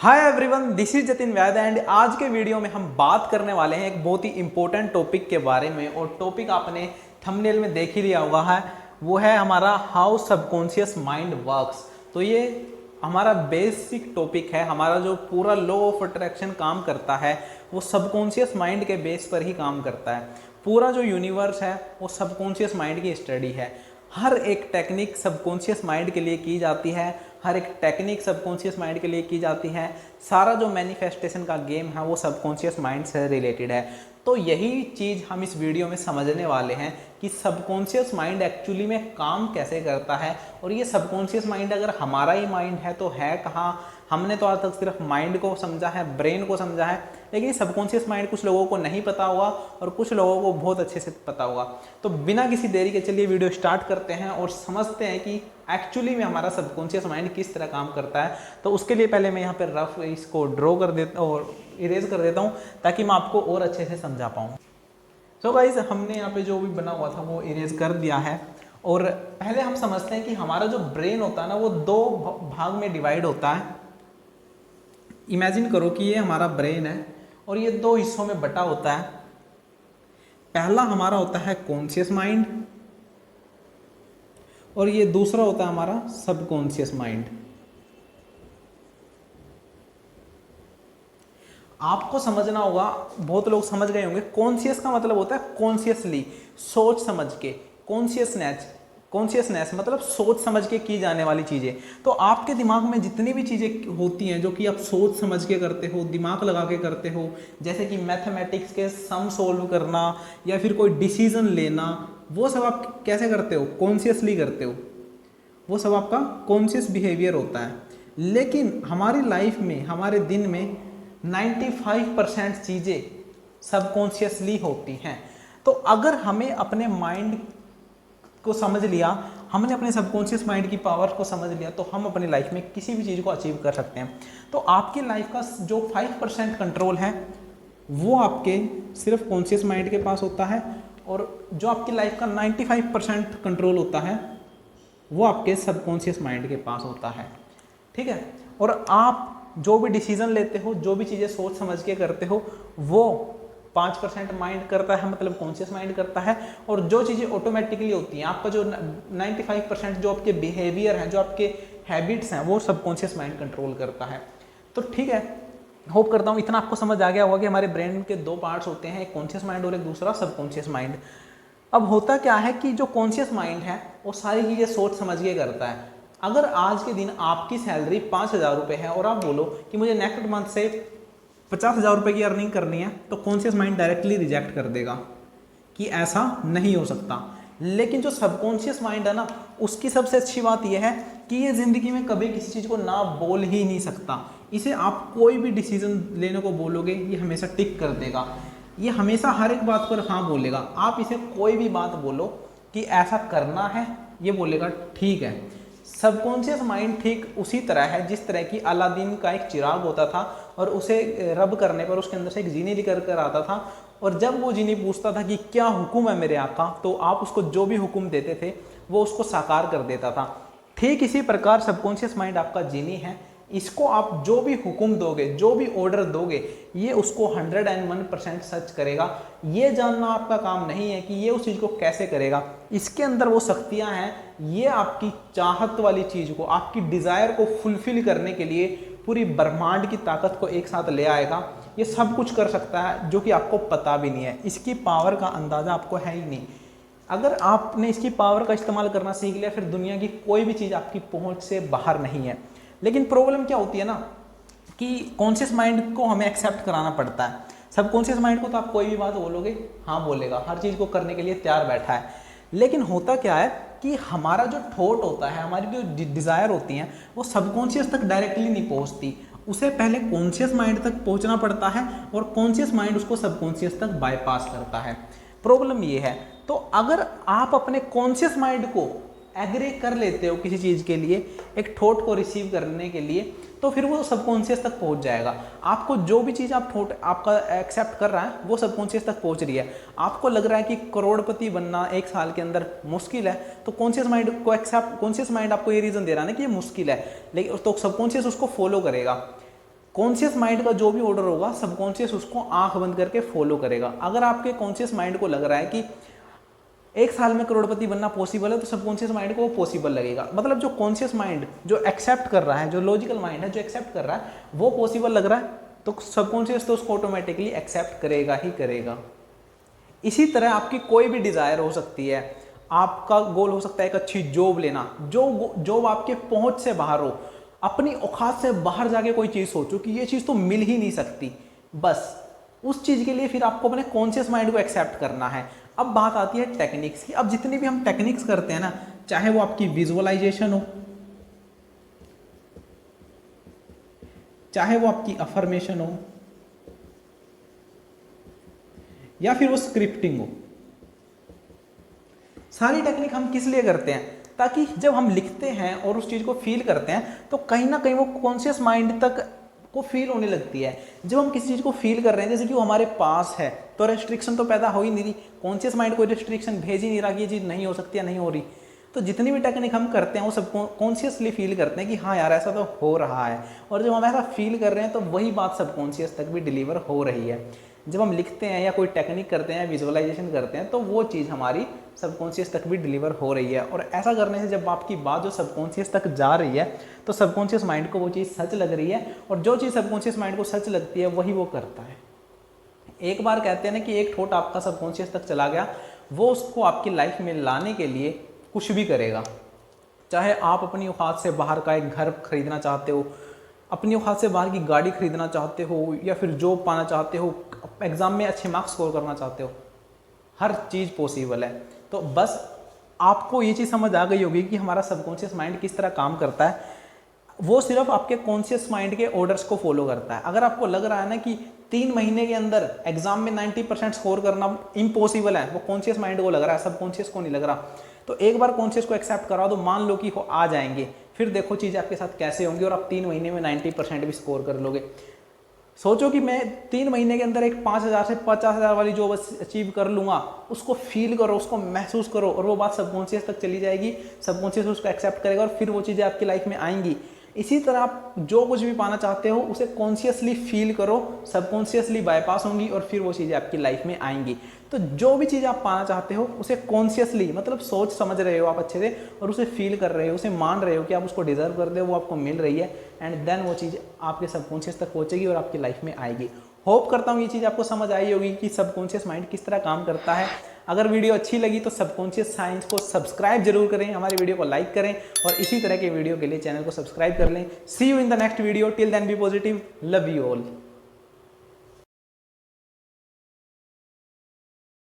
Hi everyone, this is Jatin Vaid and आज के video में हम बात करने वाले हैं एक बहुत ही इंपॉर्टेंट टॉपिक के बारे में। और टॉपिक आपने थंबनेल में देख ही लिया होगा है, वो है हमारा हाउ सबकॉन्शियस माइंड वर्क्स। तो ये हमारा बेसिक टॉपिक है। हमारा जो पूरा लॉ ऑफ अट्रैक्शन काम करता है वो सबकॉन्शियस माइंड के बेस पर ही काम करता है। पूरा जो यूनिवर्स है वो सबकॉन्शियस माइंड की स्टडी है। हर एक टेक्निक सबकॉन्शियस माइंड के लिए की जाती है, हर एक टेक्निक सबकॉन्शियस माइंड के लिए की जाती है। सारा जो मैनिफेस्टेशन का गेम है वो सबकॉन्शियस माइंड से रिलेटेड है। तो यही चीज़ हम इस वीडियो में समझने वाले हैं कि सबकॉन्शियस माइंड एक्चुअली में काम कैसे करता है। और ये सबकॉन्शियस माइंड अगर हमारा ही माइंड है तो है कहाँ। हमने तो आज तक सिर्फ माइंड को समझा है, ब्रेन को समझा है, लेकिन सबकॉन्शियस माइंड कुछ लोगों को नहीं पता होगा और कुछ लोगों को बहुत अच्छे से पता होगा। तो बिना किसी देरी के चलिए वीडियो स्टार्ट करते हैं और समझते हैं कि एक्चुअली में हमारा सबकॉन्शियस माइंड किस तरह काम करता है। तो उसके लिए पहले मैं यहाँ पर रफ इसको ड्रॉ कर देता और इरेज कर देता हूँ ताकि मैं आपको और अच्छे से समझा पाऊँ। सो गाइस, हमने यहाँ पे जो भी बना हुआ था वो इरेज कर दिया है। और पहले हम समझते हैं कि हमारा जो ब्रेन होता है ना वो दो भाग में डिवाइड होता है। इमेजिन करो कि ये हमारा ब्रेन है और ये दो हिस्सों में बटा होता है। पहला हमारा होता है कॉन्शियस माइंड और ये दूसरा होता है हमारा सबकॉन्शियस माइंड। आपको समझना होगा, बहुत लोग समझ गए होंगे, कॉन्शियस का मतलब होता है कॉन्शियसली, सोच समझ के। कॉन्शियसनेस मतलब सोच समझ के की जाने वाली चीज़ें। तो आपके दिमाग में जितनी भी चीज़ें होती हैं जो कि आप सोच समझ के करते हो, दिमाग लगा के करते हो, जैसे कि मैथमेटिक्स के सम सोल्व करना या फिर कोई डिसीजन लेना, वो सब आप कैसे करते हो? कॉन्शियसली करते हो। वो सब आपका कॉन्शियस बिहेवियर होता है। लेकिन हमारी लाइफ में, हमारे दिन में 95% चीज़ें सबकॉन्शियसली होती हैं। तो अगर हमें अपने माइंड को समझ लिया, हमने अपने सबकॉन्शियस माइंड की पावर को समझ लिया, तो हम अपनी लाइफ में किसी भी चीज़ को अचीव कर सकते हैं। तो आपकी लाइफ का जो 5% कंट्रोल है वो आपके सिर्फ कॉन्शियस माइंड के पास होता है और जो आपकी लाइफ का 95% कंट्रोल होता है वो आपके सबकॉन्शियस माइंड के पास होता है। ठीक है। और आप जो भी डिसीजन लेते हो, जो भी चीज़ें सोच समझ के करते हो, वो 5% माइंड करता है, मतलब कॉन्शियस माइंड करता है। और जो चीज़ें ऑटोमेटिकली होती हैं, आपका जो 95% जो आपके बिहेवियर हैं, जो आपके हैबिट्स हैं, वो सबकॉन्शियस माइंड कंट्रोल करता है। तो ठीक है, होप करता हूँ इतना आपको समझ आ गया होगा कि हमारे ब्रेन के दो पार्ट्स होते हैं, एक कॉन्शियस माइंड और एक दूसरा सबकॉन्शियस माइंड। अब होता क्या है कि जो कॉन्शियस माइंड है वो सारी चीज़ें सोच समझ के करता है। अगर आज के दिन आपकी सैलरी 5,000 रुपये है और आप बोलो कि मुझे नेक्स्ट मंथ से 50,000 रुपये की अर्निंग करनी है, तो कॉन्शियस माइंड डायरेक्टली रिजेक्ट कर देगा कि ऐसा नहीं हो सकता। लेकिन जो सबकॉन्शियस माइंड है ना, उसकी सबसे अच्छी बात यह है कि ये ज़िंदगी में कभी किसी चीज़ को ना बोल ही नहीं सकता। इसे आप कोई भी डिसीजन लेने को बोलोगे ये हमेशा टिक कर देगा, ये हमेशा हर एक बात पर हाँ बोलेगा। आप इसे कोई भी बात बोलो कि ऐसा करना है, ये बोलेगा ठीक है। सबकॉन्शियस माइंड ठीक उसी तरह है जिस तरह की अलादीन का एक चिराग होता था और उसे रब करने पर उसके अंदर से एक जीनी निकल कर आता था। और जब वो जीनी पूछता था कि क्या हुक्म है मेरे आका, तो आप उसको जो भी हुक्म देते थे वो उसको साकार कर देता था। ठीक इसी प्रकार सबकॉन्शियस माइंड आपका जीनी है। इसको आप जो भी हुक्म दोगे, जो भी ऑर्डर दोगे, ये उसको 101% सच करेगा। ये जानना आपका काम नहीं है कि ये उस चीज़ को कैसे करेगा। इसके अंदर वो शक्तियाँ हैं, ये आपकी चाहत वाली चीज़ को, आपकी डिज़ायर को फुलफिल करने के लिए पूरी ब्रह्मांड की ताकत को एक साथ ले आएगा। ये सब कुछ कर सकता है जो कि आपको पता भी नहीं है। इसकी पावर का अंदाज़ा आपको है ही नहीं। अगर आपने इसकी पावर का इस्तेमाल करना सीख लिया, फिर दुनिया की कोई भी चीज़ आपकी पहुँच से बाहर नहीं है। लेकिन प्रॉब्लम क्या होती है ना कि कॉन्शियस माइंड को हमें एक्सेप्ट कराना पड़ता है। सबकॉन्शियस माइंड को तो आप कोई भी बात बोलोगे हाँ बोलेगा, हर चीज़ को करने के लिए तैयार बैठा है। लेकिन होता क्या है कि हमारा जो थॉट होता है, हमारी जो डिज़ायर होती हैं, वो सबकॉन्शियस तक डायरेक्टली नहीं पहुंचती। उसे पहले कॉन्शियस माइंड तक पहुंचना पड़ता है और कॉन्शियस माइंड उसको सबकॉन्शियस तक बाईपास करता है। प्रॉब्लम ये है। तो अगर आप अपने कॉन्शियस माइंड को एग्री कर लेते हो किसी चीज़ के लिए, एक थॉट को रिसीव करने के लिए, तो फिर वो सबकॉन्शियस तक पहुंच जाएगा। आपको जो भी चीज़ आप थॉट आपका एक्सेप्ट कर रहा है वो सबकॉन्शियस तक पहुंच रही है। आपको लग रहा है कि करोड़पति बनना 1 साल के अंदर मुश्किल है, तो कॉन्शियस माइंड को एक्सेप्ट, कॉन्शियस माइंड आपको ये रीज़न दे रहा है ना कि ये मुश्किल है, लेकिन तो सबकॉन्शियस उसको फॉलो करेगा। कॉन्शियस माइंड का जो भी ऑर्डर होगा सबकॉन्शियस उसको आंख बंद करके फॉलो करेगा। अगर आपके कॉन्शियस माइंड को लग रहा है कि 1 साल में करोड़पति बनना पॉसिबल है, तो सबकॉन्शियस माइंड को वो पॉसिबल लगेगा। मतलब जो कॉन्शियस माइंड जो एक्सेप्ट कर रहा है, जो लॉजिकल माइंड है जो एक्सेप्ट कर रहा है, वो पॉसिबल लग रहा है, तो सबकॉन्शियस तो उसको ऑटोमेटिकली एक्सेप्ट करेगा ही करेगा। इसी तरह आपकी कोई भी डिजायर हो सकती है, आपका गोल हो सकता है एक अच्छी जॉब लेना, जो जॉब आपके पहुंच से बाहर हो, अपनी औकात से बाहर जाके कोई चीज़ सोचो कि ये चीज़ तो मिल ही नहीं सकती, बस उस चीज़ के लिए फिर आपको अपने कॉन्शियस माइंड को एक्सेप्ट करना है। अब बात आती है टेक्निक्स की। अब जितनी भी हम टेक्निक्स करते हैं ना, चाहे वो आपकी विजुअलाइजेशन हो, चाहे वो आपकी अफर्मेशन हो, या फिर वो स्क्रिप्टिंग हो, सारी टेक्निक हम किस लिए करते हैं? ताकि जब हम लिखते हैं और उस चीज़ को फील करते हैं तो कहीं ना कहीं वो कॉन्शियस माइंड तक को फील होने लगती है। जब हम किसी चीज़ को फील कर रहे हैं, जैसे कि वो हमारे पास है, तो रेस्ट्रिक्शन तो पैदा हो ही नहीं रही, कॉन्शियस माइंड कोई रेस्ट्रिक्शन भेज ही नहीं रहा कि ये चीज़ नहीं हो सकती या नहीं हो रही। तो जितनी भी टेक्निक हम करते हैं वो सब कॉन्शियसली फील करते हैं कि हाँ यार ऐसा तो हो रहा है, और जब हम ऐसा फील कर रहे हैं तो वही बात सबकॉन्शियस तक भी डिलीवर हो रही है। जब हम लिखते हैं या कोई टेक्निक करते हैं, विजुअलाइजेशन करते हैं, तो वो चीज़ हमारी सबकॉन्शियस तक भी डिलीवर हो रही है। और ऐसा करने से जब आपकी बात जो सबकॉन्शियस तक जा रही है तो सबकॉन्शियस माइंड को वो चीज़ सच लग रही है, और जो चीज़ सबकॉन्शियस माइंड को सच लगती है वही वो करता है। एक बार कहते हैं ना कि एक थॉट आपका सबकॉन्शियस तक चला गया, वो उसको आपकी लाइफ में लाने के लिए कुछ भी करेगा। चाहे आप अपनी औकात से बाहर का एक घर खरीदना चाहते हो, अपनी औकात से बाहर की गाड़ी खरीदना चाहते हो, या फिर जॉब पाना चाहते हो, एग्ज़ाम में अच्छे मार्क्स स्कोर करना चाहते हो, हर चीज़ पॉसिबल है। तो बस आपको ये चीज़ समझ आ गई होगी कि हमारा सबकॉन्शियस माइंड किस तरह काम करता है। वो सिर्फ आपके कॉन्शियस माइंड के ऑर्डर्स को फॉलो करता है। अगर आपको लग रहा है ना कि 3 महीने के अंदर एग्जाम में 90% स्कोर करना इम्पॉसिबल है, वो कॉन्शियस माइंड को लग रहा है, सबकॉन्शियस को नहीं लग रहा, तो एक बार कॉन्शियस को एक्सेप्ट करा दो, मान लो कि वो आ जाएंगे, फिर देखो चीज़ आपके साथ कैसे होंगी और आप 3 महीने में 90% भी स्कोर कर लोगे। सोचो कि मैं 3 महीने के अंदर एक 5,000 से 50,000 वाली जॉब अचीव कर लूँगा, उसको फील करो, उसको महसूस करो, और वो बात सबकॉन्शियस तक चली जाएगी, सबकॉन्शियस उसको एक्सेप्ट करेगा और फिर वो चीज़ें आपकी लाइफ में आएंगी। इसी तरह आप जो कुछ भी पाना चाहते हो उसे कॉन्शियसली फील करो, सबकॉन्शियसली बाईपास होंगी और फिर वो चीज़ें आपकी लाइफ में आएंगी। तो जो भी चीज़ आप पाना चाहते हो उसे कॉन्शियसली, मतलब सोच समझ रहे हो आप अच्छे से, और उसे फील कर रहे हो, उसे मान रहे हो कि आप उसको डिजर्व करते हो, वो आपको मिल रही है, एंड देन वो चीज़ आपके सबकॉन्शियस तक पहुंचेगी और आपकी लाइफ में आएगी। होप करता हूँ ये चीज़ आपको समझ आई होगी कि सबकॉन्शियस माइंड किस तरह काम करता है। अगर वीडियो अच्छी लगी तो सबकॉन्शियस साइंस को सब्सक्राइब जरूर करें, हमारे वीडियो को लाइक करें, और इसी तरह के वीडियो के लिए चैनल को सब्सक्राइब कर लें। See you in the next video, till then be positive, love you all.